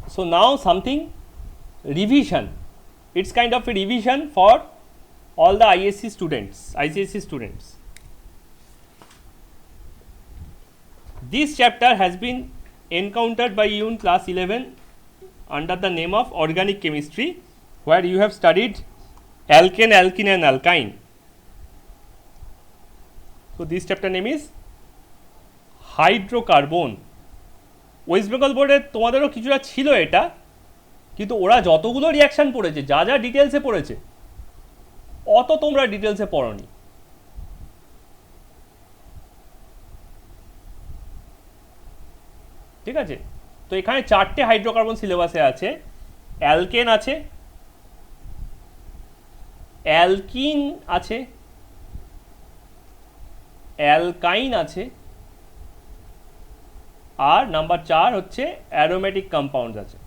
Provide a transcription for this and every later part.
So now something revision. It's kind of a revision for all the ISC students, ICSE students. This chapter has been encountered by you in class 11 under the name of organic chemistry, where you have studied alkane, alkene and alkyne. So this chapter name is hydrocarbon. West Bengal বোর্ডে তোমাদেরও কিছুটা ছিল এটা, কিন্তু ওরা যতগুলো reaction পড়েছে, যা যা ডিটেলসে পড়েছে, অত তোমরা ডিটেলসে পড়োনি। ঠিক আছে, তো এখানে 4টে হাইড্রোকার্বন সিলেবাসে আছে। অ্যালকেন আছে, অ্যালকিন আছে, অ্যালকাইন আছে, আর নাম্বার 4 হচ্ছে অ্যারোমেটিক কম্পাউন্ডস আছে।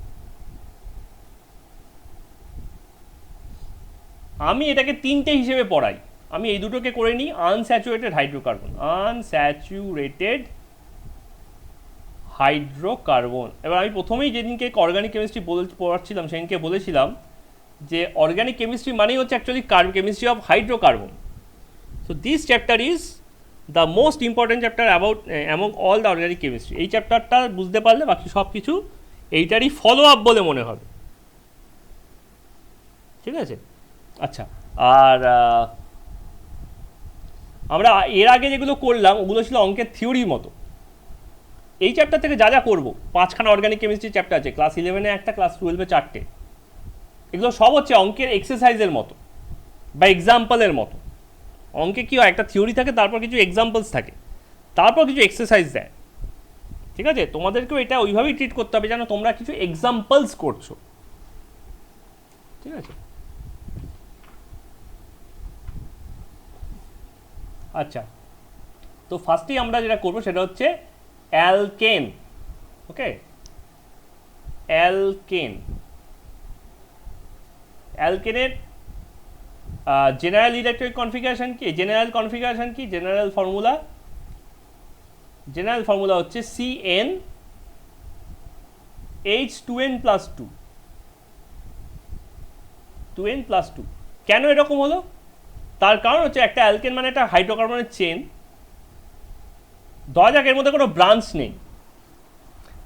আমি এটাকে 3টে হিসেবে পড়াই। আমি এই দুটোকে করে নিই আনস্যাচুরেটেড হাইড্রোকার্বন, আনস্যাচুরেটেড হাইড্রোকার্বন। এবার আমি প্রথমেই যেদিনকে অর্গানিক কেমিস্ট্রি পড়াচ্ছিলাম সেদিনকে বলেছিলাম যে অর্গানিক কেমিস্ট্রি মানেই হচ্ছে actually chemistry of hydrocarbon. So this chapter is the most important chapter about among all the organic chemistry. এই চ্যাপ্টারটা বুঝতে পারলে বাকি সব কিছু এইটারই ফলো আপ বলে মনে হবে। ঠিক আছে, আচ্ছা। আর আমরা এর আগে যেগুলো করলাম ওগুলো ছিল অঙ্কের থিওরির মতো। এই চ্যাপ্টার থেকে যা যা করবো, 5খানা অর্গানিক কেমিস্ট্রি চ্যাপ্টার আছে, ক্লাস 11-এ একটা, ক্লাস 12-এ 4টে, এগুলো সব হচ্ছে অঙ্কের এক্সারসাইজের মতো বা এক্সাম্পলের মতো। অঙ্কে কী হয়, একটা থিওরি থাকে, তারপর কিছু এক্সাম্পলস থাকে, তারপর কিছু এক্সারসাইজ দেয়। ঠিক আছে, তোমাদেরকেও এটা ওইভাবেই ট্রিট করতে হবে যেন তোমরা কিছু এক্সাম্পলস করছো। ঠিক আছে, আচ্ছা। তো ফার্স্টেই আমরা যেটা করবো সেটা হচ্ছে অ্যালকেন। ওকে, অ্যালকেন। অ্যালকেনের জেনারেল ইলেকট্রনিক কনফিগারেশন কি, জেনারেল কনফিগারেশন কি, জেনারেল ফর্মুলা, জেনারেল ফর্মুলা হচ্ছে CN H2n+2, 2n+2। কেন এরকম হলো? তার কারণ হচ্ছে একটা অ্যালকেন মানে একটা হাইড্রোকার্বনের চেন। ধরা যাক এর মধ্যে কোনো ব্রাঞ্চ নেই,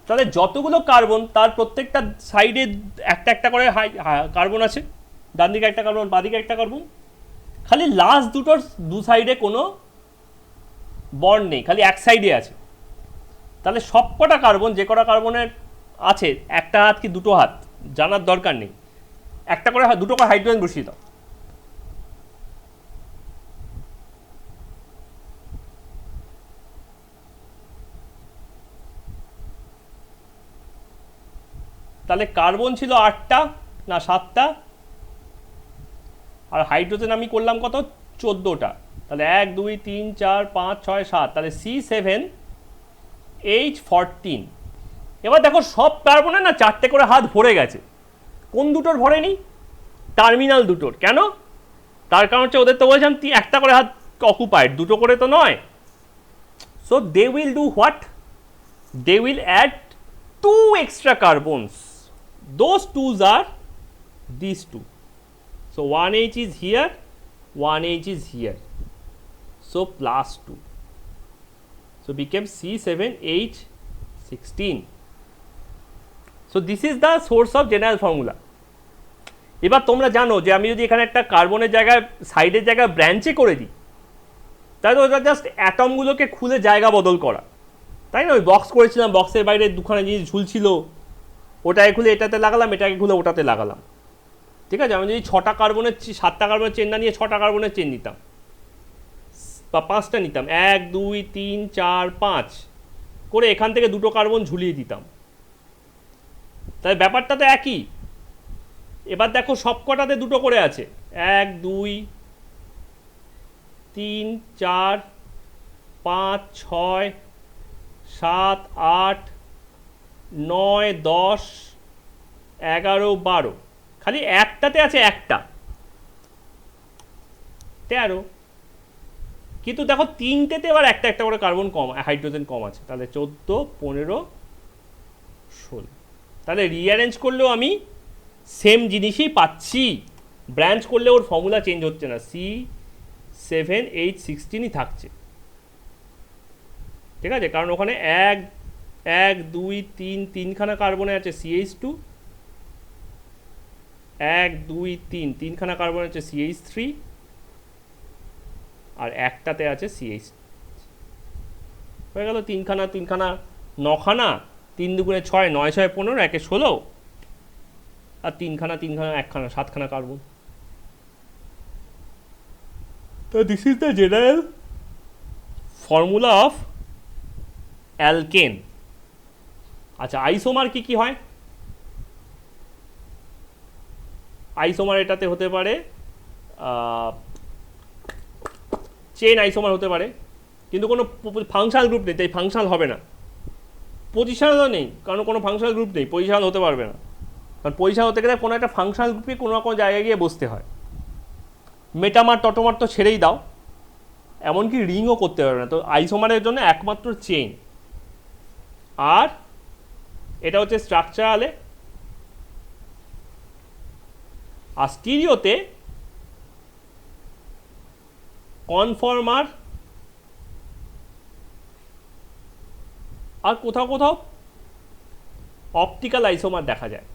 তাহলে যতগুলো কার্বন তার প্রত্যেকটা সাইডে একটা একটা করে কার্বন আছে, ডান দিকে একটা কার্বন, বাঁ দিকে একটা কার্বন, খালি লাস্ট দুটোর দু সাইডে কোনো বন্ড নেই, খালি এক সাইডে আছে। তাহলে সব কটা কার্বন, যে কটা কার্বনের আছে, একটা হাত কি দুটো হাত জানার দরকার নেই, একটা করে দুটো করে হাইড্রোজেন বসিয়ে দাও। তাহলে কার্বন ছিল 8টা না 7টা, আর হাইড্রোজেন আমি করলাম কত, 14টা। তাহলে 1 2 3 4 5 6 7, তাহলে C7H14। এবার দেখো সব কার্বনে না 4টে করে হাত ভরে গেছে, কোন দুটোর ভরেনি? টার্মিনাল দুটোর। কেন? তার কারণ হচ্ছে ওদের তো বলছিলাম একটা করে হাত অকুপাইড, দুটো করে তো নয়। So they will do what, they will add 2 extra carbons. Those 2s are these two. So 1H is here, 1H is here, so +2, so became C7H16. So this is the source of general formula. এবার তোমরা জানো যে আমি যদি এখানে একটা কার্বনের জায়গায় সাইডের জায়গায় ব্রাঞ্চে করে দিই, তাহলে ওটা জাস্ট অ্যাটমগুলোকে খুলে জায়গা বদল করা, তাই না? ওই বক্স করেছিলাম, বক্সের বাইরে দুখানা জিনিস ঝুলছিল, ওটাকে খুলে এটাতে লাগালাম, এটাকে খুলে ওটাতে লাগালাম। ঠিক আছে, আমি যদি 6টা কার্বনের 7টা কার্বনের চেন না নিয়ে 6টা কার্বনের চেন নিতাম বা 5টা নিতাম, 1 2 3 4 5 করে এখান থেকে দুটো কার্বন ঝুলিয়ে দিতাম, তাই ব্যাপারটা তো একই। এবার দেখো সব কটাতে দুটো করে আছে, 1 2 3 4 5 6 7 8 9 10 11 12, খালি একটাতে আছে একটা, 13। কিন্তু দেখো 3টেতে এবার একটা করে কার্বন কম, হাইড্রোজেন কম আছে, তাহলে 14 15 16। তাহলে রিঅ্যারেঞ্জ করলেও আমি সেম জিনিসই পাচ্ছি, ব্রাঞ্চ করলে ওর ফর্মুলা চেঞ্জ হচ্ছে না, C7H16ই থাকছে। ঠিক আছে, কারণ ওখানে 1 2 3 তিনখানা কার্বনে আছে CH2, 1 2 3 তিনখানা কার্বনে আছে CH3, আর একটাতে আছে CH। হয়ে গেল তিনখানা 9খানা, 3 দুগুণে 6, 9 6 15, 1 16, আর তিনখানা একখানা 7খানা কার্বন। তো this is the general formula of alkane. আচ্ছা, আইসোমার কি হয়? আইসোমার এটাতে হতে পারে চেন আইসোমার হতে পারে, কিন্তু কোনো ফাংশনাল গ্রুপ নেই, তাই ফাংশনাল হবে না। পজিশনালও নেই, কারণ কোনো ফাংশনাল গ্রুপ নেই, পজিশনাল হতে পারবে না। কারণ পজিশনাল হতে গেলে কোনো একটা ফাংশনাল গ্রুপে কোনো না কোনো জায়গায় গিয়ে বসতে হয়। মেটামার টটোমার তো ছেড়েই দাও, এমনকি রিংও করতে পারবে না। তো আইসোমারের জন্য একমাত্র চেন। আর এটা হচ্ছে স্ট্রাকচারালে। আর স্টিরিওতে কনফর্মার আর কোথাও কোথাও অপটিক্যাল আইসোমার দেখা যায়।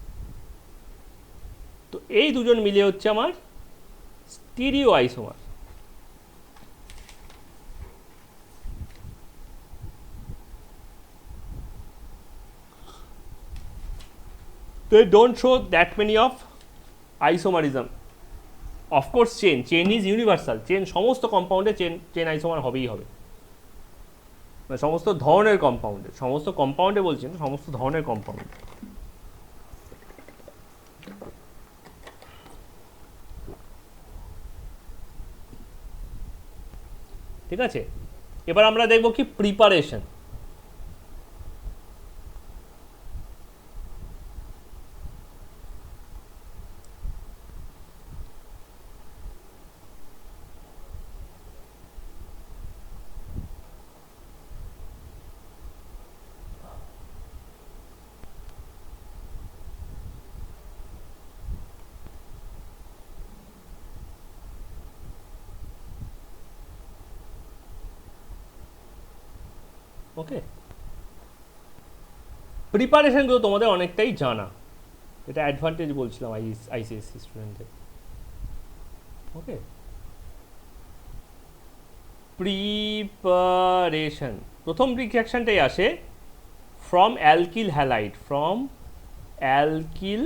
তো এই দুজন মিলে হচ্ছে আমার stereo isomer. They don't show that many of isomerism. Of course, chain is universal. Chain সমস্ত কম্পাউন্ডে চেন আইসোমার হবেই হবে, মানে সমস্ত ধরনের কম্পাউন্ডে, সমস্ত কম্পাউন্ডে বলছি না, সমস্ত ধরনের কম্পাউন্ড। ঠিক আছে, এবার আমরা দেখব কি প্রিপারেশন। ওকে, প্রিপারেশনগুলো তোমাদের অনেকটাই জানা, এটা অ্যাডভান্টেজ বলছিলাম আইসিএসসি স্টুডেন্টদের। ওকে, প্রিপারেশন প্রথম রিঅ্যাকশনটাই আসে from alkyl halide, from alkyl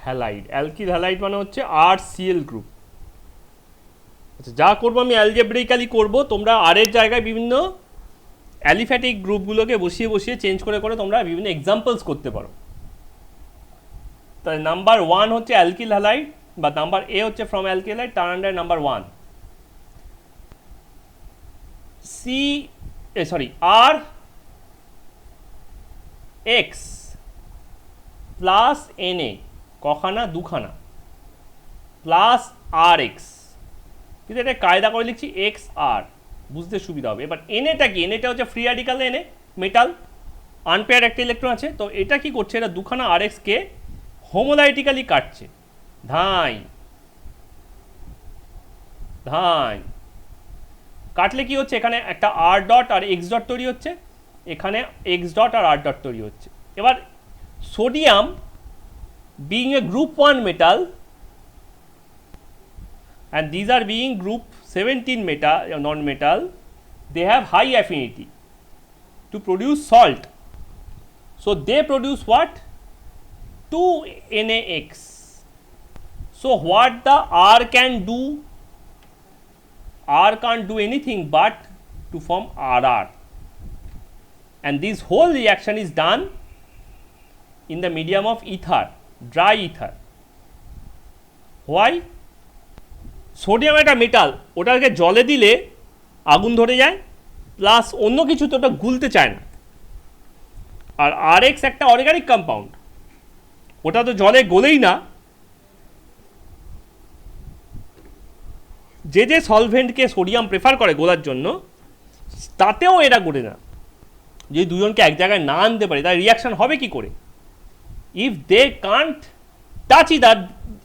halide. Alkyl halide মানে হচ্ছে RCl গ্রুপ। আচ্ছা, যা করবো আমি অ্যালজেব্রিক্যালি করব, তোমরা আর এর জায়গায় বিভিন্ন অ্যালিফ্যাটিক গ্রুপগুলোকে বসিয়ে বসিয়ে চেঞ্জ করে করে তোমরা বিভিন্ন এক্সাম্পলস করতে পারো। তাহলে নাম্বার 1 হচ্ছে অ্যালকিল হ্যালাইড, বা নাম্বার এ হচ্ছে ফ্রম অ্যালকিল হ্যালাইড, তার আন্ডার নাম্বার 1 আর এক্স প্লাস NA, কখানা? দুখানা, প্লাস RX, কিন্তু এটা কায়দা করে লিখছি XR, বুঝতে সুবিধা হবে। এবার NAটা কি? NAটা হচ্ছে free radical NA, metal, unpair একটা ইলেকট্রন আছে। তো এটা কি করছে? এটা দুখানা RX কে হোমোলাইটিক্যালি কাটছে, ধাই ধাই কাটলে কি হচ্ছে? এখানে একটা R ডট আর X ডট তৈরি হচ্ছে, এখানে X ডট আর R ডট তৈরি হচ্ছে। এবার sodium being a group 1 metal and these are being group 17 metal non-metal, they have high affinity to produce salt. So they produce what? 2NaX. So what the R can do? R can't do anything but to form RR, and this whole reaction is done in the medium of ether, dry ether. Why? Sodium একটা metal, ওটাকে জলে দিলে আগুন ধরে যায়, plus অন্য কিছু তো ওটা গুলতে চায় না। আর RX একটা অর্গানিক কম্পাউন্ড, ওটা তো জলে গলেই না। যে সলভেন্টকে সোডিয়াম প্রেফার করে গোলার জন্য, তাতেও এটা গলে না। যদি দুজনকে এক জায়গায় না আনতে পারি তার রিয়াকশন হবে কি করে? If they can't touch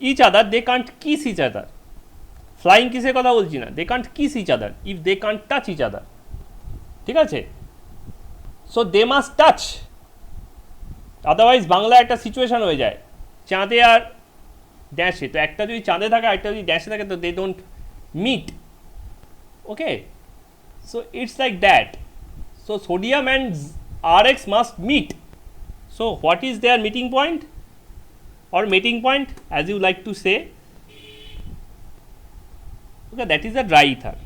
each other they can't kiss each other. Flying কিসের কথা বলছি না, they can't kiss each other if they can't touch each other. ঠিক আছে, so they must touch, otherwise Bangla একটা সিচুয়েশন হয়ে যায় চাঁদে আর ড্যাশে। তো একটা যদি চাঁদে থাকে আর একটা যদি ড্যাশে থাকে তো they don't meet. Okay, so it's like that. So sodium and Rx must meet. So what is their meeting point or meeting point, as you like to say? Okay, that is a dry ether.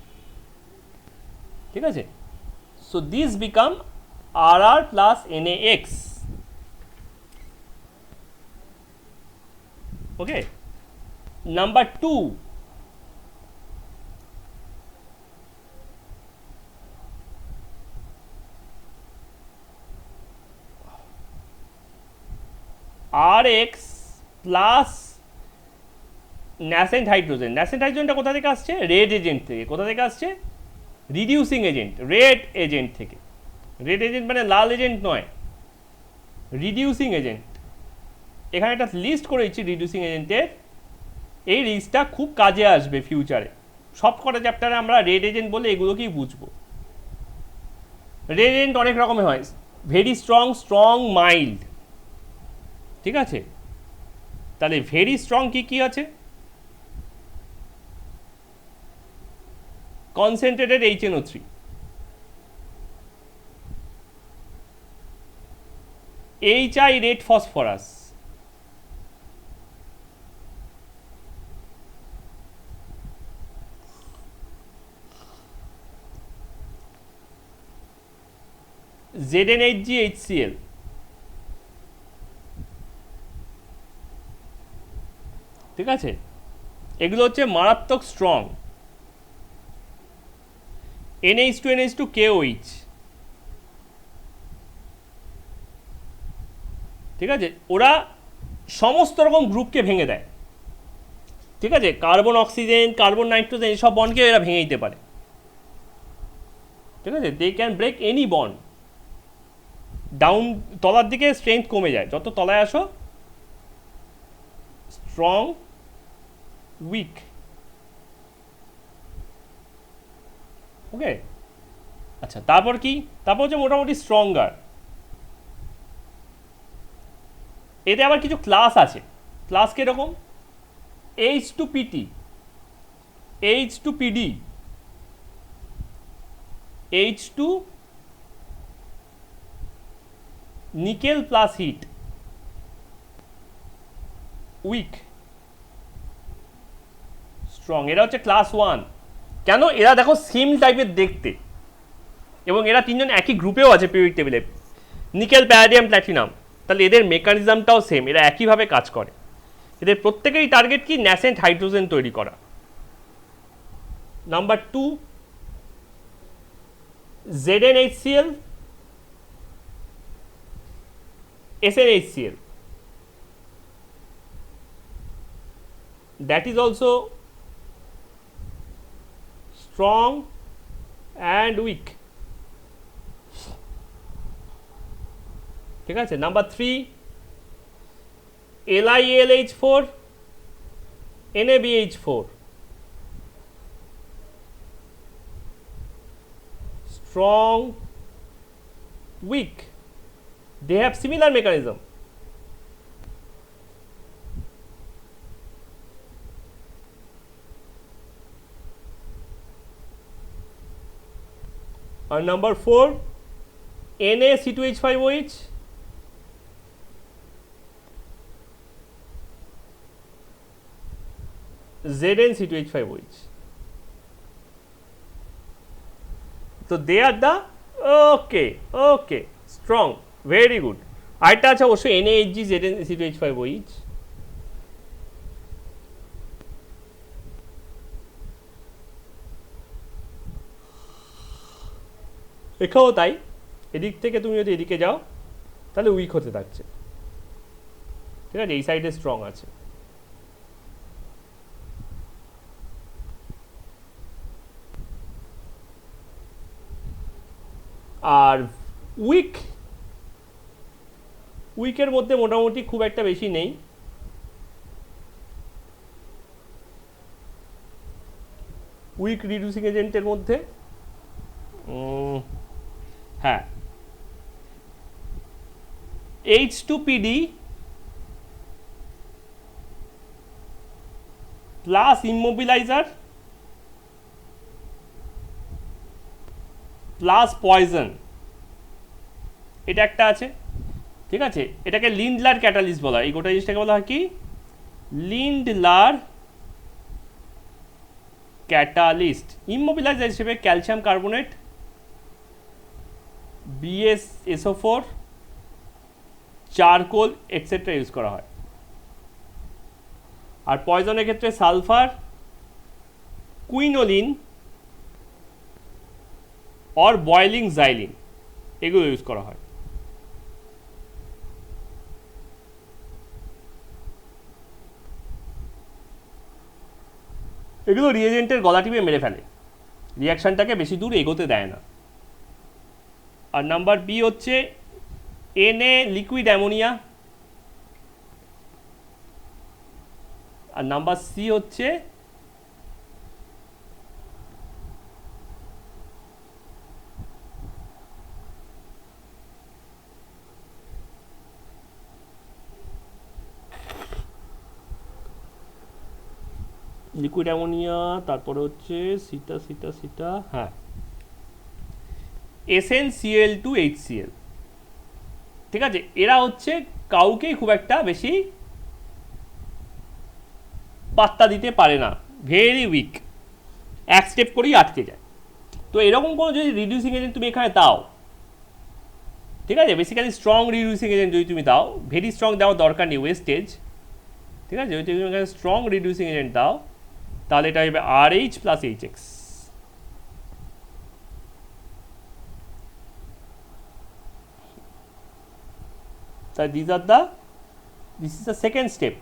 ঠিক আছে, so these become Rr plus NaX. Okay, number 2, Rx plus nascent hydrogen. Nascent হাইড্রোজেনটা কোথা থেকে আসছে? Red agent থেকে। কোথা থেকে আসছে? রিডিউসিং এজেন্ট, রেড এজেন্ট থেকে। রেড এজেন্ট মানে লাল এজেন্ট নয়, রিডিউসিং এজেন্ট। এখানে একটা লিস্ট করে দিচ্ছি রিডিউসিং এজেন্টের, এই লিস্টটা খুব কাজে আসবে ফিউচারে। সব কটা চ্যাপ্টারে আমরা রেড এজেন্ট বলে এগুলোকেই বুঝবো। রেড এজেন্ট অনেক রকমের হয়, ভেরি স্ট্রং, স্ট্রং, মাইল্ড। ঠিক আছে, তাহলে ভেরি স্ট্রং কি কি আছে? Concentrated HNO3, HI red phosphorus, ZnHg HCl, ঠিক আছে, এগুলো হচ্ছে মারাত্মক স্ট্রং। NH2 NH2 KOH, ঠিক আছে, ওরা সমস্ত রকম গ্রুপকে ভেঙে দেয়। ঠিক আছে, কার্বন অক্সিজেন, কার্বন নাইট্রোজেন এসব বন্ডকে এরা ভেঙে দিতে পারে। ঠিক আছে, they can break any bond. Down, তলার দিকে স্ট্রেংথ কমে যায়, যত তলায় আসো স্ট্রং, উইক। ওকে, আচ্ছা, তারপর কি? তারপর হচ্ছে মোটামুটি স্ট্রঙ্গার। এতে আবার কিছু ক্লাস আছে। ক্লাস কিরকম? H2PT, H2PD, H2 nickel plus heat, weak, strong. এরা হচ্ছে ক্লাস 1। কেন? এরা দেখো সিম টাইপের দেখতে, এবং এরা তিনজন একই গ্রুপেও আছে পিরিয়ডিক টেবিলে, নিকেল, প্যারাডিয়াম, প্ল্যাটিনাম। তাহলে এদের মেকানিজমটাও সেম, এরা একইভাবে কাজ করে। এদের প্রত্যেকেরই টার্গেট কি? ন্যাসেন্ট হাইড্রোজেন তৈরি করা। Number 2, ZnHCl, SnHCl, that is also strong and weak. ঠিক আছে, number 3, LiAlH4, NaBH4, strong, weak, they have similar mechanism. And number 4, NaC2H5OH, ZnC2H5OH. So they are the okay strong, very good. আরেকটা আছে অবশ্যই NaHg ZnC2H5OH। এখানেও তাই, এদিক থেকে তুমি যদি এদিকে যাও তাহলে উইক হতে থাকছে। ঠিক আছে, এই সাইডে স্ট্রং আছে। আর উইক, উইকের মধ্যে মোটামুটি খুব একটা বেশি নেই। উইক রিডিউসিং এজেন্টের মধ্যে হ্যাঁ H2PD plus immobiliser plus poison, এটা একটা আছে। ঠিক আছে, এটাকে লিন্ডলার ক্যাটালিস্ট বলা হয়। এই গোটা জিনিসটাকে বলা হয় কি? লিন্ডলার ক্যাটালিস্ট। ইমোবিলাইজার হিসেবে calcium carbonate, BsSO4, charcoal etcetera use করা হয়। আর পয়জনের ক্ষেত্রে sulphur, quinoline or boiling xylene, এগুলো ইউজ করা হয়। এগুলো রিয়েজেন্টের গলা টিপে মেরে ফেলে, রিয়াকশানটাকে বেশি দূর এগোতে দেয় না। আর নাম্বার বি হচ্ছে Na লিকুইড অ্যামোনিয়া, আর নাম্বার সি হচ্ছে লিকুইড অ্যামোনিয়া, তারপরে হচ্ছে সিটা হ্যাঁ SnCl2HCl। ঠিক আছে, এরা হচ্ছে কাউকেই খুব একটা বেশি পাত্তা দিতে পারে না, ভেরি উইক, এক স্টেপ করেই আটকে যায়। তো এরকম কোনো যদি রিডিউসিং এজেন্ট তুমি এখানে দাও, ঠিক আছে, বেসিক্যালি স্ট্রং রিডিউসিং এজেন্ট যদি তুমি দাও, ভেরি স্ট্রং দেওয়ার দরকার নেই, ওয়েস্টেজ। ঠিক আছে, যদি তুমি এখানে স্ট্রং রিডিউসিং এজেন্ট দাও, তাহলে এটা হবে RH প্লাস HX। তাই this is the second step,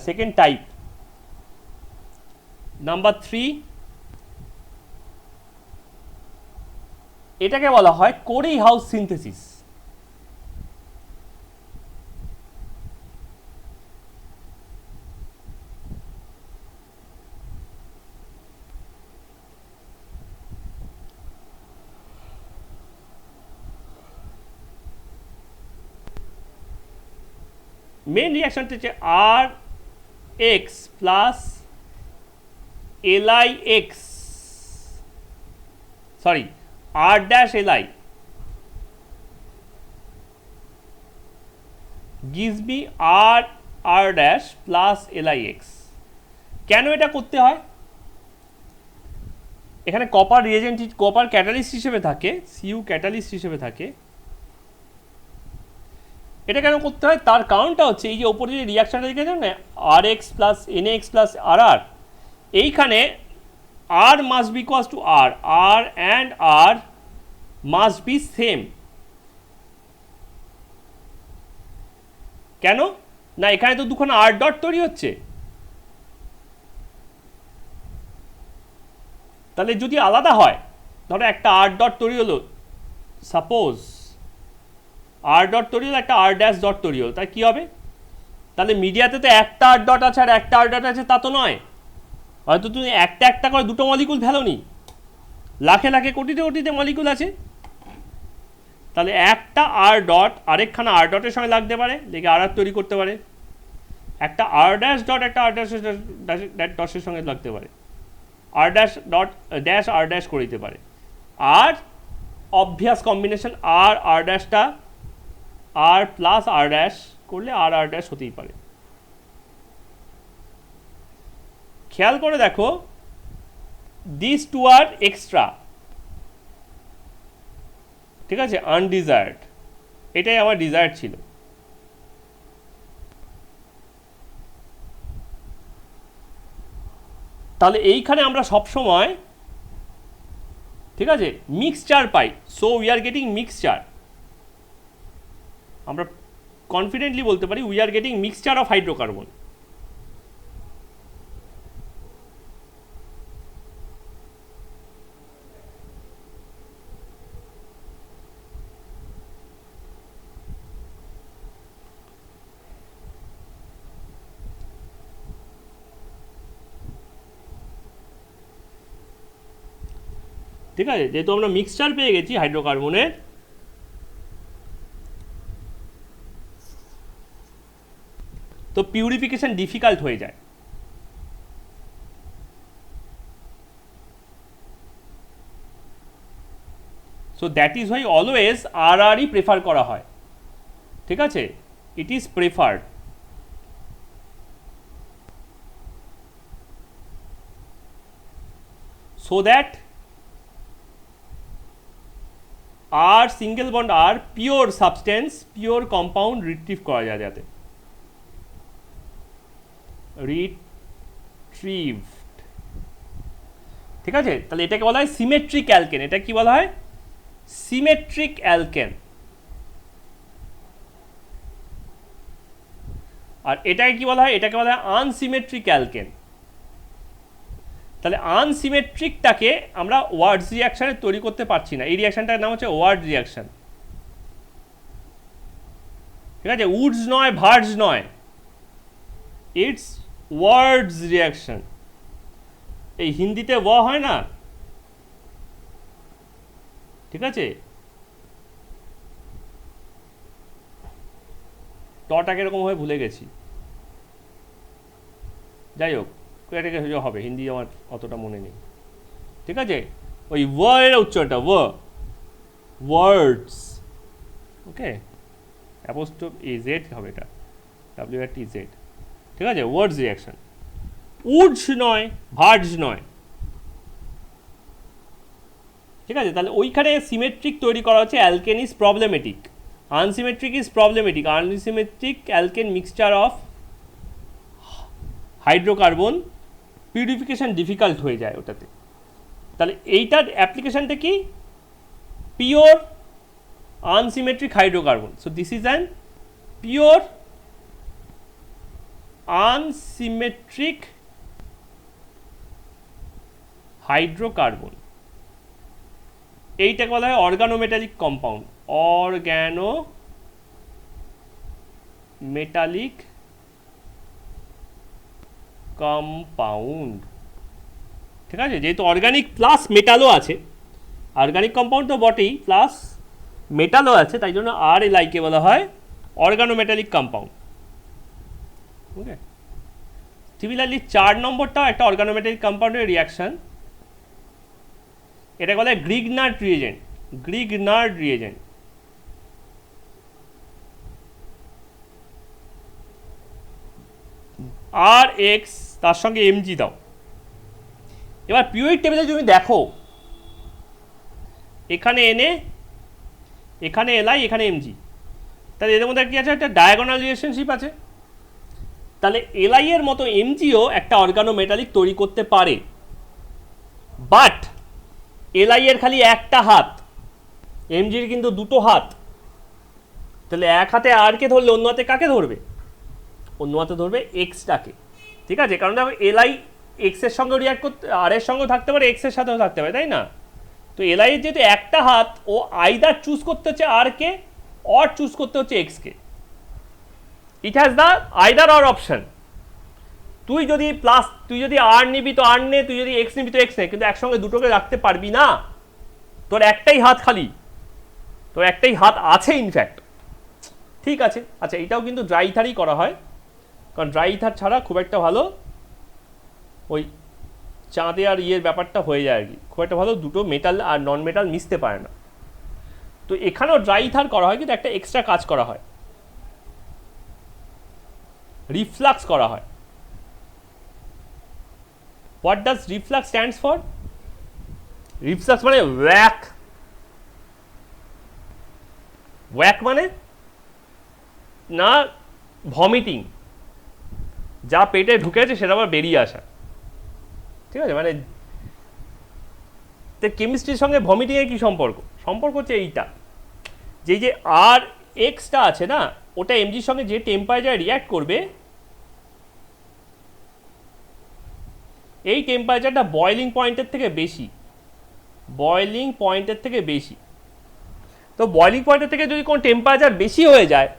second type. Number 3, এটাকে বলা হয় কোরি হাউস সিনথেসিস। মেন রিয়াকশনটা হচ্ছে RX plus LIX, sorry R-Li gives me R plus LIX। কেন এটা করতে হয়? এখানে কপার রিয়েজেন্ট, কপার ক্যাটালিস্ট হিসেবে থাকে, Cu ক্যাটালিস্ট হিসেবে থাকে। এটা কেন করতে হয় তার কারণটা হচ্ছে এই যে ওপরে যে রিয়াকশনটা দেখেছেন না, RX plus NX plus RR, এইখানে R must be equals to R and R must be same. কেন না, এখানে তো দুখানা R ডট তৈরি হচ্ছে, তাহলে যদি আলাদা হয়, ধরো একটা R ডট তৈরি হলো, সাপোজ R ডট তৈরি হলো, একটা R ড্যাশ ডট তৈরি হলো, তাই কী হবে? তাহলে মিডিয়াতে তো একটা R ডট আছে আর একটা R ডট আছে, তা তো নয়। হয়তো তুমি একটা একটা করে দুটো মলিকুল ফেলোনি, লাখে লাখে কোটিতে কোটিতে মলিকুল আছে। তাহলে একটা R ডট আরেকখানা R ডটের সঙ্গে লাগতে পারে, লেগে RR তৈরি করতে পারে। একটা R ড্যাশ ডট একটা R ড্যাশের সঙ্গে লাগতে পারে, R dash dot dash R dash করে দিতে পারে। আর অবভিয়াস কম্বিনেশন R ড্যাশটা R প্লাস R ড্যাশ করলে R ড্যাশ হতেই পারে। খেয়াল করে দেখো, দিস টু আর এক্সট্রা, ঠিক আছে, আনডিজায়ার্ড, এটাই আমার ডিজায়ার্ড ছিল। তাহলে এইখানে আমরা সব সময়, ঠিক আছে, mixture pi, so we are getting mixture. আমরা কনফিডেন্টলি বলতে পারি we are getting mixture of hydrocarbon. ঠিক আছে, যেহেতু আমরা মিক্সচার পেয়ে গেছি হাইড্রোকার্বনের, তো পিউরিফিকেশন ডিফিকাল্ট হয়ে যায়। So that is why always আরই প্রেফার করা হয়। ঠিক আছে, it is preferred. So that R single bond R pure substance, pure compound retrieve করা যায় যাতে। রিট্রিভড, ঠিক আছে, তাহলে এটাকে বলা হয় সিমেট্রিক অ্যালকেন। এটা কি বলা হয়? Symmetric alkane. আর এটাকে কি বলা হয়? এটাকে বলা হয় আনসিমেট্রিক অ্যালকেন। তাহলে আনসিমেট্রিকটাকে আমরা ওয়ার্ডস রিয়াকশানে তৈরি করতে পারছি না। এই রিয়াকশানটার নাম হচ্ছে ওয়ার্ড রিয়াকশান। ঠিক আছে, উডস নয়, ভার্ডস নয়, ইটস ওয়ার্ডস রিয়াকশন। এই হিন্দিতে ওয়া হয় না, ঠিক আছে, টটাকে এরকম হয়ে ভুলে গেছি, যাই হোক এটাকে হবে, হিন্দি আমার অতটা মনে নেই। ঠিক আছে, ওই ওয়ার্ড উচ্চারণটা ওয়ার্ডস, ওকে, অ্যাপোস্ট্রোফ জেড হবে, এটা WRTZ। ঠিক আছে, ওয়ার্ডস রিয়াকশন, উডস নয়, ভার্ডস নয়। ঠিক আছে, তাহলে ওইখানে সিমেট্রিক তৈরি করা হচ্ছে alkane is problematic, unsymmetric is problematic, unsymmetric alkane mixture of hydrocarbon purification difficult হয়ে যায় ওটাতে। তাহলে এইটার অ্যাপ্লিকেশনটা কি? Pure unsymmetric hydrocarbon. So this is an pure unsymmetric hydrocarbon. এইটাকে বলা হয় অর্গানোমেটালিক কম্পাউন্ড, অর্গানোমেটালিক কম্পাউন্ড। ঠিক আছে, যেহেতু অর্গানিক প্লাস মেটালও আছে, অর্গানিক কম্পাউন্ড তো বটেই, প্লাস মেটালও আছে, তাই জন্য RLI-কে বলা হয় অর্গানোমেটালিক কম্পাউন্ড। ওকে, সিমিলারলি 4 নম্বরটাও একটা অর্গানোমেটালিক কম্পাউন্ডের রিয়াকশন, এটা বলা হয় Grignard reagent. Grignard reagent, RX তার সঙ্গে Mg দাও। এবার পিরিয়ডিক টেবিলে তুমি দেখো, এখানে Na, এখানে Li, এখানে Mg, তাহলে এদের মধ্যে কি আছে? একটা ডায়াগোনাল রিলেশনশিপ আছে। তাহলে Li এর মতো Mgও একটা অর্গানোমেটালিক তৈরি করতে পারে, বাট Li এর খালি একটা হাত, Mgর কিন্তু দুটো হাত। তাহলে এক হাতে R কে ধরলে অন্য হাতে কাকে ধরবে? অন্য হাতে ধরবে X-টাকে। ঠিক আছে, কারণ দেখো Li X এর সঙ্গে রিয়াক্ট করতে, R এর সঙ্গেও থাকতে পারে, X এর সাথেও থাকতে পারে, তাই না? তো Li এর যেহেতু একটা হাত, ও আইদার চুজ করতে হচ্ছে R কে, অর চুজ করতে হচ্ছে X K. It has the either or option. তুই যদি R নিবি তো R নে, তুই যদি X নিবি তো X নে, কিন্তু একসঙ্গে দুটোকে রাখতে পারবি না। তোর একটাই হাত খালি, তোর একটাই হাত আছে ইনফ্যাক্ট। ঠিক আছে, আচ্ছা, এটাও কিন্তু ড্রাই ইথারই করা হয়, কারণ ড্রাই ইথার ছাড়া খুব একটা ভালো ওই চাঁদে আর ইয়ের ব্যাপারটা হয়ে যায় আর কি, খুব একটা ভালো দুটো মেটাল আর নন মেটাল মিশতে পারে না। তো এখানেও ড্রাই ইথার করা হয়, কিন্তু একটা এক্সট্রা কাজ করা হয়, রিফ্লাক্স করা হয়। What does reflux stands for? Reflux মানে ওয়াক। ওয়াক মানে না ভমিটিং, যা পেটে ঢুকেছে সেটা আবার বেরিয়ে আসা। ঠিক আছে, মানে কেমিস্ট্রির সঙ্গে ভমিটিংয়ের কি সম্পর্ক? সম্পর্ক হচ্ছে এইটা, যে যে RX-টা আছে না, ওটা Mgর সঙ্গে যে টেম্পারেচার রিয়াক্ট করবে, এই টেম্পারেচারটা বয়লিং পয়েন্টের থেকে বেশি, বয়লিং পয়েন্টের থেকে বেশি। তো বয়লিং পয়েন্টের থেকে যদি কোনো টেম্পারেচার বেশি হয়ে যায়,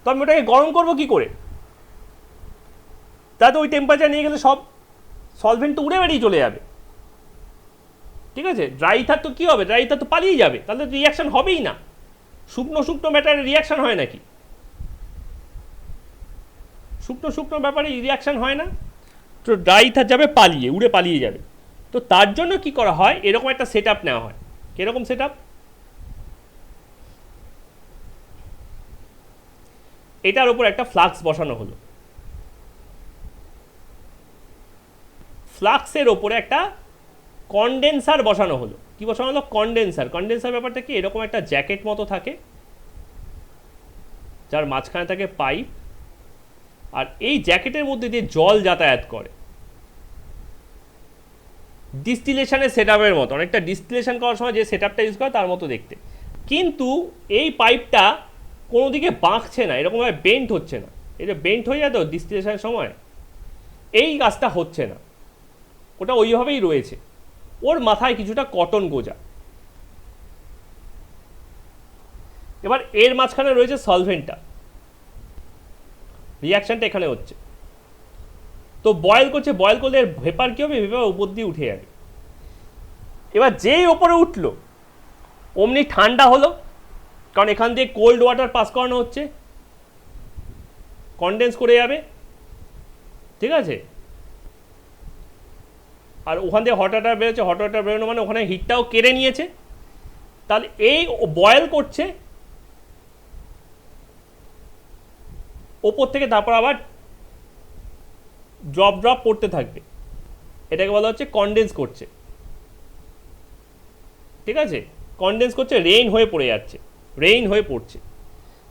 তো আমি ওটাকে গরম করবো কি করে? তাতে ওই টেম্পারেচার নিয়ে গেলে সব সলভেন্ট তো উড়ে বেরিয়ে চলে যাবে। ঠিক আছে, ড্রাই ইথার তো কী হবে, ড্রাই ইথার তো পালিয়ে যাবে, তাহলে রিয়াকশান হবেই না। শুকনো শুকনো ম্যাটারে রিয়াকশান হয় নাকি? শুকনো শুকনো ব্যাপারে রিয়াকশান হয় না, তো ড্রাই ইথার যাবে পালিয়ে, উড়ে পালিয়ে যাবে। তো তার জন্য কি করা হয়, এরকম একটা সেট আপ নেওয়া হয়। কীরকম সেট আপ? এটার উপর একটা ফ্লাক্স বসানো হলো, ফ্লাক্সের ওপরে একটা কন্ডেন্সার বসানো হলো। কি বসানো হলো? কন্ডেন্সার। কন্ডেন্সার ব্যাপারটা কি, এরকম একটা জ্যাকেট মতো থাকে, যার মাঝখানে থাকে পাইপ, আর এই জ্যাকেটের মধ্যে দিয়ে জল যাতায়াত করে। ডিস্টিলেশনের সেট আপের মতো, অনেকটা ডিস্টিলেশন করার সময় যে সেট আপটা ইউজ করে তার মতো দেখতে। কিন্তু এই পাইপটা কোনো দিকে বাঁকছে না, এরকমভাবে বেন্ট হচ্ছে না। এটা বেন্ট হয়ে যায় তো ডিস্টিলেশনের সময়, এই কাজটা হচ্ছে না, ওটা ওইভাবেই রয়েছে। ওর মাথায় কিছুটা কটন গোজা। এবার এর মাঝখানে রয়েছে সলভেন্টটা, রিয়াকশানটা এখানে হচ্ছে। তো বয়েল করছে, বয়েল করলে এর ভেপার কী হবে, ভেপার উপর দিয়ে উঠে যাবে। এবার যেই ওপরে উঠলো অমনি ঠান্ডা হলো, কারণ এখান দিয়ে কোল্ড ওয়াটার পাস করানো হচ্ছে, কনডেন্স করে যাবে, ঠিক আছে। আর ওখান দিয়ে হট ওয়াটার বেরোচ্ছে, হট ওয়াটার বেরোনো মানে ওখানে হিটটাও কেড়ে নিয়েছে। তাহলে এই বয়েল করছে ওপর থেকে, তারপর আবার ড্রপ ড্রপ পড়তে থাকবে, এটাকে বলা হচ্ছে কনডেন্স করছে, ঠিক আছে। কনডেন্স করছে, রেইন হয়ে পড়ে যাচ্ছে, রেইন হয়ে পড়ছে।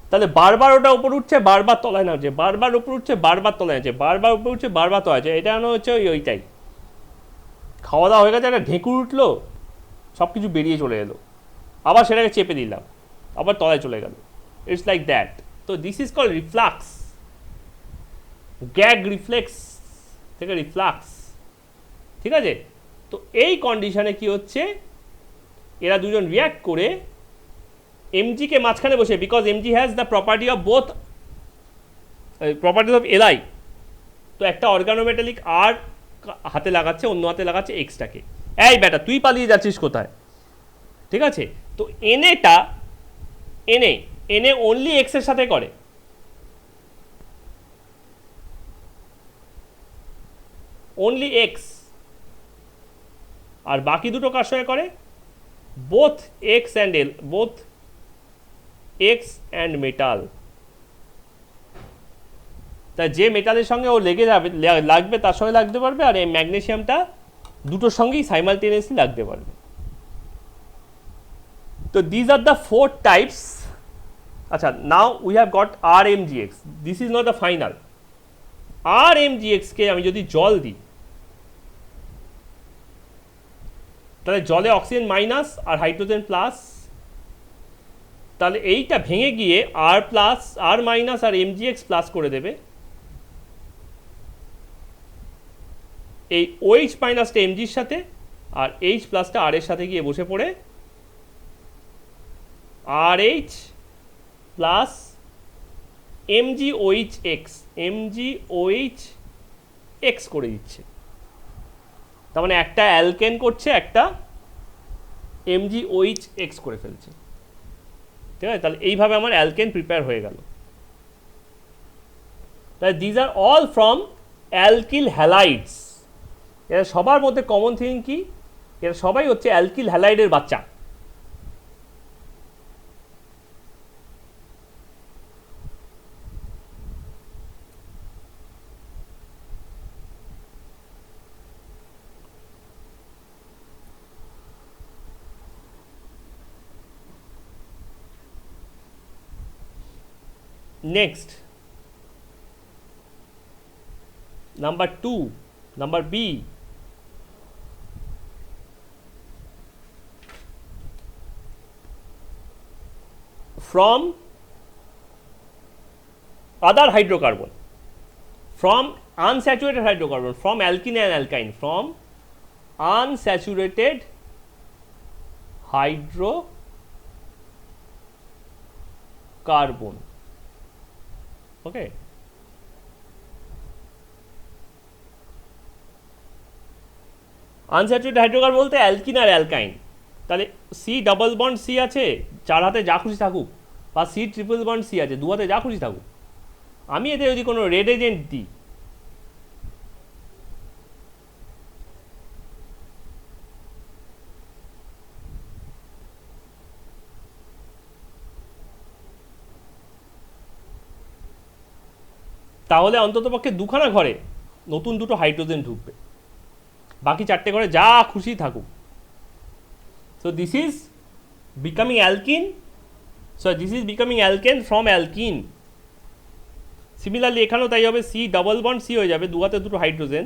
তাহলে বারবার ওটা উপর উঠছে, বারবার তলায় নামছে, বারবার উপর উঠছে, বারবার তলায় নামছে, বারবার উপর উঠছে, বারবার তলায় আছে। এটা মনে হচ্ছে ওইটাই খাওয়া দাওয়া হয়ে গেছে, একটা ঢেঁকুর উঠলো, সব কিছু বেরিয়ে চলে এলো, আবার সেটাকে চেপে দিলাম, আবার তলায় চলে গেল। It's like that. তো this is called reflux, gag reflex থেকে রিফ্লাক্স, ঠিক আছে। তো এই কন্ডিশনে কি হচ্ছে, এরা দুজন রিয়াক্ট করে এমজিকে মাঝখানে বসে, because MG has the property of both properties of LI. তো একটা অর্গানোমেটালিক আর হাতে লাগাচ্ছে, অন্য হাতে লাগাচ্ছে এক্সটাকে। এই বেটা তুই পালিয়ে যাচ্ছিস কোথায়, ঠিক আছে। তো এনএটা এনএ অনলি এক্সের সাথে করে, অনলি এক্স, আর বাকি দুটো কার সঙ্গে করে, both x and L, both x and metal. তাই যে মেটালের সঙ্গে ও লেগে যাবে, লাগবে তার সঙ্গে লাগতে পারবে, আর এই ম্যাগনেসিয়ামটা দুটোর সঙ্গেই সাইমালটেনিয়াসলি লাগতে পারবে। তো দিজ আর দ্য 4 টাইপস। আচ্ছা, now we have got R M G X, this is not the final. R M G এক্সকে আমি যদি জল দিই, তাহলে জলে অক্সিজেন মাইনাস আর হাইড্রোজেন প্লাস, তাহলে এইটা ভেঙে গিয়ে আর প্লাস, আর মাইনাস আর এম জি এক্স প্লাস করে দেবে। এই ওএইচ মাইনাসটা এমজির সাথে, আর এইচ প্লাসটা আর এর সাথে গিয়ে বসে পড়ে R H plus MG OH X, MG OH X করে দিচ্ছে। তার মানে একটা অ্যালকেন করছে, একটা এমজি ওএইচ এক্স করে ফেলছে, ঠিক আছে। তাহলে এইভাবে আমার অ্যালকেন প্রিপেয়ার হয়ে গেল। তাহলে these are all from alkyl halides. এরা সবার মধ্যে কমন থিং কি, এরা সবাই হচ্ছে অ্যালকিল হ্যালাইডের বাচ্চা। Next, number 2, number B, from other hydrocarbon, from unsaturated hydrocarbon, from alkene and alkyne, from unsaturated hydrocarbon, okay. Unsaturated hydrocarbon বলতে অ্যালকিন আর অ্যালকাইন। তাহলে সি ডাবল বন্ড সি আছে, চার হাতে যা খুশি থাকুক, বা সি ট্রিপল বন্ড সি আছে, দু হাতে যা খুশি থাকুক, আমি এতে যদি কোনো রেড এজেন্ট দিই, তাহলে অন্ততপক্ষে দুখানা ঘরে নতুন দুটো হাইড্রোজেন ঢুকবে, বাকি চারটে ঘরে যা খুশি থাকুক। So this is becoming alkyne, so this is becoming alkane from alkyne. Similarly এখানেও তাই হবে, সি ডাবল বন্ড সি হয়ে যাবে, দু হাতে দুটো হাইড্রোজেন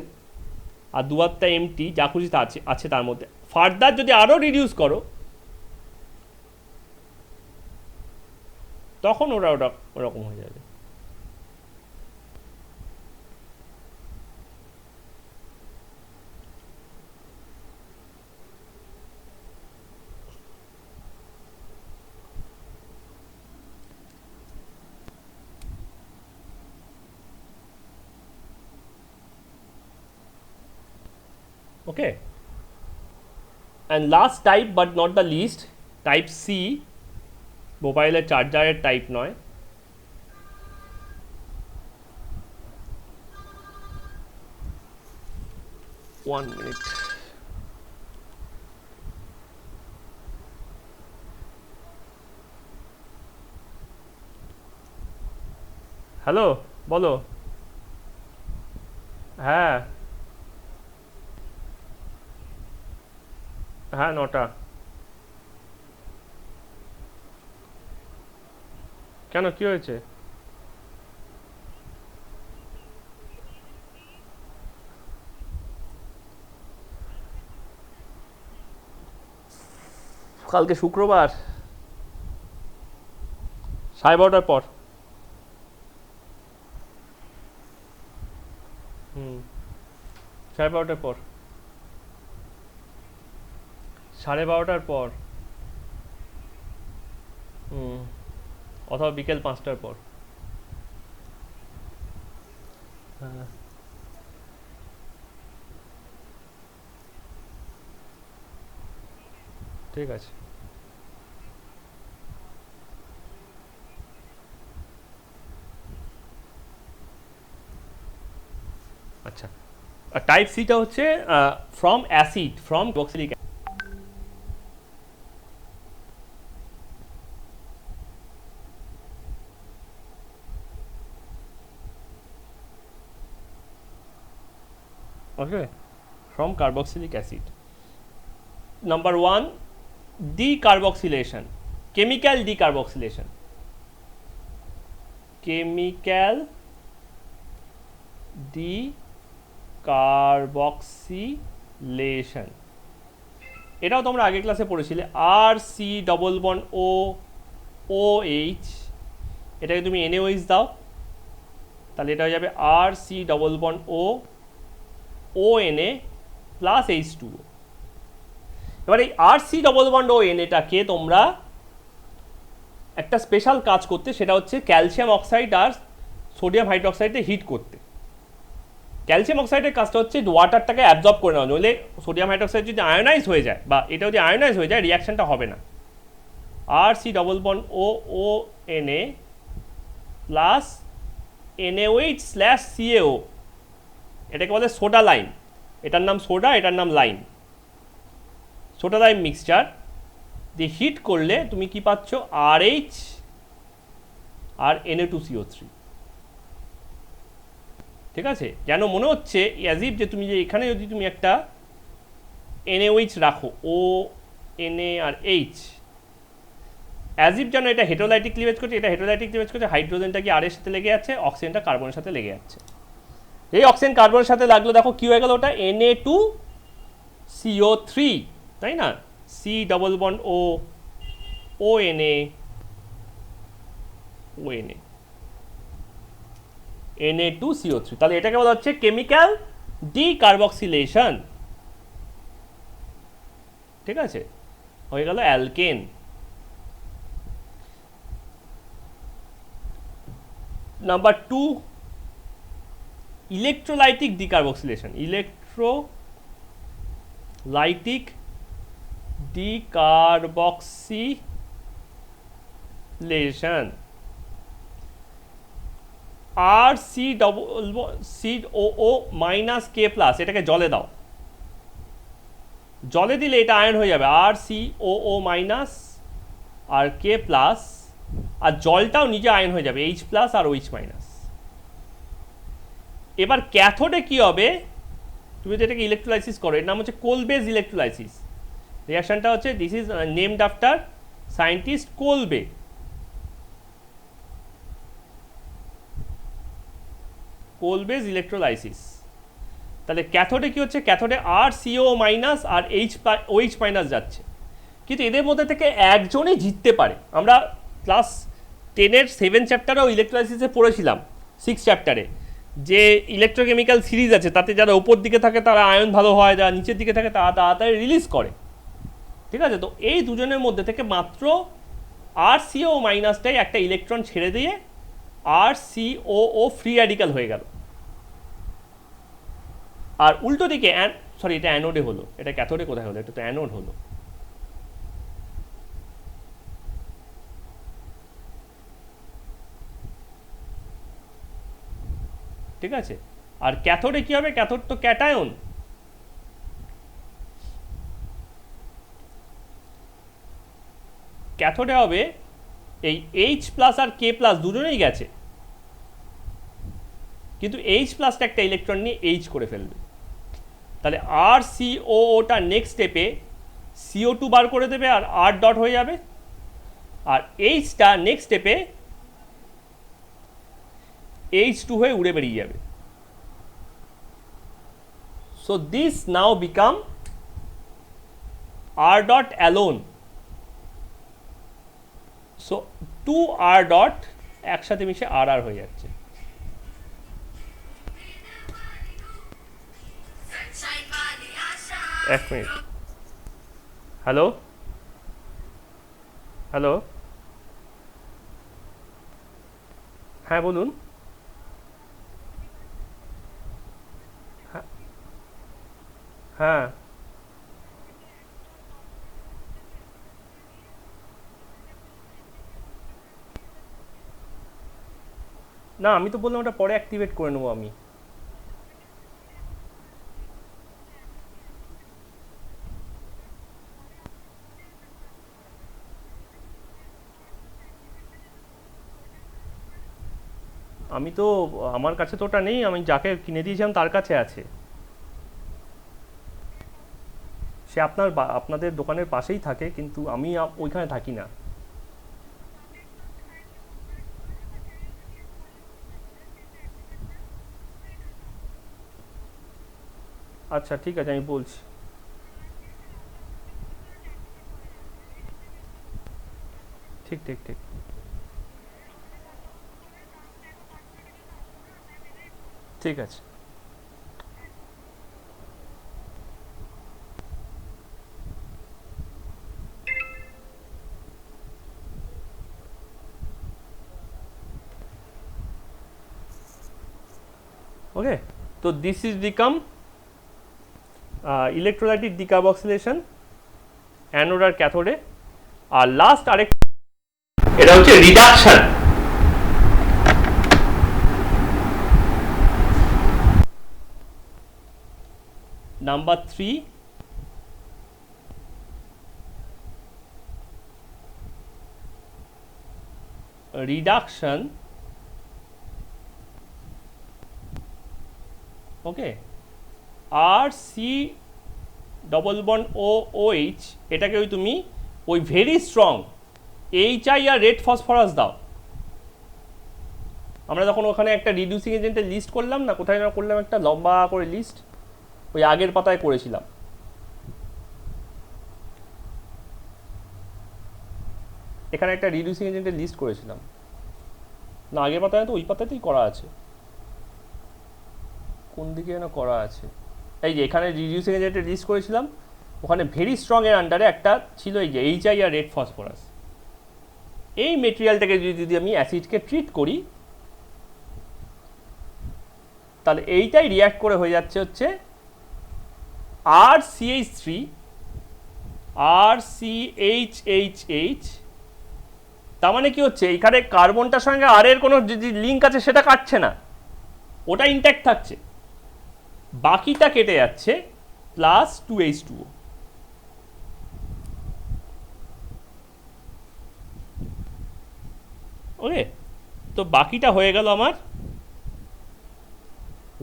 আর দু হাতটা এমটি, যা খুশি তা আছে তার মধ্যে। ফার্দার যদি আরও রিডিউস করো তখন ওরকম হয়ে যাবে। Okay, and last type but not the list, type C, মোবাইলের চার্জারের টাইপ নয়। One minute. হ্যালো, বলো। হ্যাঁ হ্যাঁ, 9টা। কেন, কি হয়েছে? কালকে শুক্রবার, 12:30 পর। হুম, 12:30 পর, 12:30 পর। হুম, অথবা বিকেল 5টার পর। হ্যাঁ, ঠিক আছে। আচ্ছা, আর টাইপ সিটা হচ্ছে ফ্রম অ্যাসিড, ফ্রম বক্সিলিক। Okay, from carboxylic acid. Number 1, decarboxylation, chemical decarboxylation, chemical decarboxylation। এটাও তোমরা আগের ক্লাসে পড়েছিলে, আর সি ডবল বন্ড ও ও এইচ, এটাকে তুমি NaOH দাও, তাহলে এটা হয়ে যাবে আর সি ডবল বন্ড ও ও Na প্লাস H2O। এবার এই আর সি ডবল বন্ড ও এটাকে তোমরা একটা স্পেশাল কাজ করতে, সেটা হচ্ছে ক্যালসিয়াম অক্সাইড আর সোডিয়াম হাইড্রোক্সাইডে হিট করতে। ক্যালসিয়াম অক্সাইডের কাজটা হচ্ছে ওয়াটারটাকে অ্যাবজর্ব করে নেওয়া, নইলে সোডিয়াম হাইড্রোক্সাইড যদি আয়োনাইজ হয়ে যায়, বা এটা যদি আয়োনাইজ হয়ে যায়, রিয়াকশনটা হবে না। আর সি ডবল বন্ড ও ও Na plus NaOH slash CaO, এটাকে বলে সোডা লাইম। এটার নাম সোডা, এটার নাম লাইম। সোডা লাইম মিক্সচার দিয়ে হিট করলে তুমি কি পাচ্ছ, RH আর Na2CO3। ঠিক আছে, যেন মনে হচ্ছে অ্যাজিভ যে তুমি যে এখানে যদি তুমি একটা NaOH রাখো, ও Na আর H, অ্যাজিভ যেন এটা হেটেরোলাইটিক ক্লিভেজ করছে, এটা হেটেরোলাইটিক ক্লিভেজ করছে, হাইড্রোজেনটা কি আর এর সাথে লেগে যাচ্ছে, অক্সিজেনটা কার্বনের সাথে লেগে যাচ্ছে। এই অক্সিজেন কার্বনের সাথে লাগলো, দেখো কি হয়ে গেল, ওটা Na2CO3, তাই না? সি ডবল বন্ড ও ও Na ও Na Na2CO3, তাহলে এটাকে বলা হচ্ছে কেমিক্যাল ডিকার্বক্সিলেশন। ঠিক আছে, হয়ে গেল alkane. Number 2, electrolytic decarboxylation. Electrolytic lytic decarboxylation R COO minus K plus, এটাকে জলে দাও, জলে দিলে এটা আয়ন হয়ে যাবে RCOO মাইনাস আর K প্লাস, আর জলটাও নিজে আয়ন হয়ে যাবে H প্লাস আর OH মাইনাস। এবার ক্যাথোডে কি হবে, তুমি যেটাকে ইলেকট্রোলাইসিস করো, এর নাম হচ্ছে কোলবেজ ইলেকট্রোলাইসিস। রিঅ্যাকশনটা হচ্ছে this is named after scientist Kolbe. Kolbe's electrolysis. তাহলে ক্যাথোডে কি হচ্ছে, ক্যাথোডে RCO মাইনাস আর OH মাইনাস যাচ্ছে, কিন্তু এদের মধ্যে থেকে একজনই জিততে পারে। আমরা ক্লাস 10-এর 7 চ্যাপ্টারেও ইলেকট্রোলাইসিসে পড়েছিলাম, 6 চ্যাপ্টারে, যে ইলেকট্রোকেমিক্যাল সিরিজ আছে, তাতে যারা উপর দিকে থাকে তারা আয়ন ভালো হয়, যারা নিচের দিকে থাকে তারা তাড়াতাড়ি রিলিজ করে, ঠিক আছে। তো এই দুজনের মধ্যে থেকে মাত্র RCO মাইনাসটাই একটা ইলেকট্রন ছেড়ে দিয়ে RCOO ফ্রি র্যাডিক্যাল হয়ে গেল। আর উল্টো দিকে সরি, এটা অ্যানোডে হলো, এটা ক্যাথোডে কোথায় হলো, এটা তো অ্যানোড হলো। ঠিক আছে, আর ক্যাথোডে কি হবে, ক্যাথোড তো ক্যাটায়ন, ক্যাথোডে হবে এই H প্লাস আর K প্লাস দুজনেই গেছে, কিন্তু H প্লাসটা একটা ইলেকট্রন নিয়ে H করে ফেলবে। তাহলে RCOOটা নেক্সট স্টেপে CO2 বার করে দেবে আর R ডট হয়ে যাবে, আর Hটা নেক্সট স্টেপে H2 হয়ে উড়ে বেরিয়ে যাবে। So this now become R dot alone. So 2R dot একসাথে মিশে RR হয়ে যাচ্ছে। এক মিনিট, হ্যালো হ্যালো, হ্যাঁ বলুন। হ্যাঁ, না আমি তো বললাম ওটা পরে অ্যাক্টিভেট করে নেবো আমি। আমি তো, আমার কাছে তো ওটা নেই, আমি যাকে কিনে দিয়েছিলাম তার কাছে আছে। সে আপনাদের দোকানের পাশেই থাকে, কিন্তু আমি ওইখানে থাকি না। আচ্ছা ঠিক আছে, আমি বলছি। ঠিক ঠিক ঠিক। ঠিক আছে। ওকে, তো this is become electrolytic decarboxylation anode আর ক্যাথোডে। আর লাস্ট আরেক, এটা হচ্ছে reduction. Number 3, reduction. Okay, RC double bond OH, এটাকে ওই তুমি ওই ভেরি স্ট্রং HI আর রেড ফসফরাস দাও। আমরা যখন ওখানে একটা রিডিউসিং এজেন্টের লিস্ট করলাম না, কোথায় না করলাম একটা লম্বা করে লিস্ট, ওই আগের পাতায় করেছিলাম। এখানে একটা রিডিউসিং এজেন্টের লিস্ট করেছিলাম না, আগের পাতায় তো ওই পাতাতেই করা আছে, কোন দিকে যেন করা আছে, এই যে এখানে রিডিউসিং এজেন্টের লিস্ট করেছিলাম, ওখানে ভেরি স্ট্রং এর আন্ডারে একটা ছিল এই যে HI আর রেড ফসফরাস। এই মেটেরিয়ালটাকে যদি আমি অ্যাসিডকে ট্রিট করি, তাহলে এইটাই রিয়্যাক্ট করে হয়ে যাচ্ছে হচ্ছে RCH3 RCHHH, তার মানে কি হচ্ছে এখানে কার্বনটার সঙ্গে আর এর কোনো যে লিঙ্ক আছে সেটা কাটছে না, ওটা ইনট্যাক্ট থাকছে, বাকিটা কেটে যাচ্ছে প্লাস 2H2O। ওকে, তো বাকিটা হয়ে গেল আমার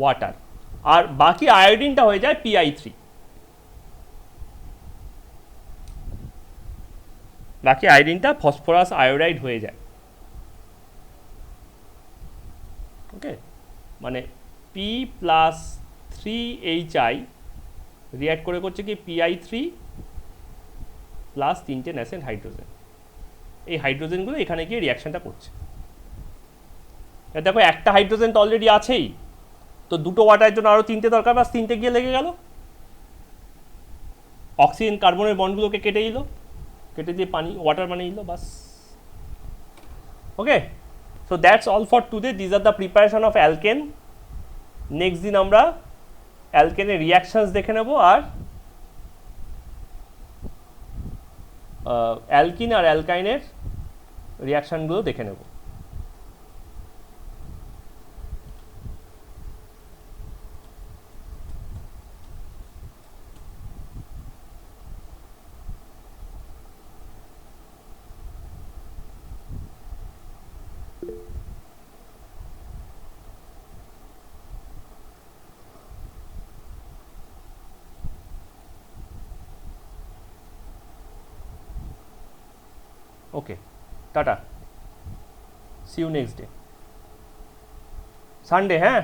ওয়াটার, আর বাকি আয়োডিনটা হয়ে যায় PI3। বাকি আয়োডিনটা ফসফরাস আয়োডাইড হয়ে যায়। ওকে, মানে P প্লাস 3HI রিয়াক্ট করে করছে কি PI3 প্লাস 3টে ন্যাসেন্ট হাইড্রোজেন, এই হাইড্রোজেনগুলো এখানে গিয়ে রিয়াকশনটা করছে। দেখো একটা হাইড্রোজেন তো অলরেডি আছেই, তো দুটো ওয়াটারের জন্য আরও 3টে দরকার, বাস 3টে গিয়ে লেগে গেল, অক্সিজেন কার্বনের বন্ডগুলোকে কেটে দিল, কেটে দিয়ে পানি ওয়াটার বানিয়ে দিল, বাস। Okay, so that's all for today. This are the preparation of alkane. Next দিন আমরা অ্যালকেনের রিয়াকশনস দেখে নেব, আর অ্যালকিন আর অ্যালকাইনের রিয়াকশনগুলো দেখে নেব। ওকে, টাটা, see you next day, Sunday, হ্যাঁ।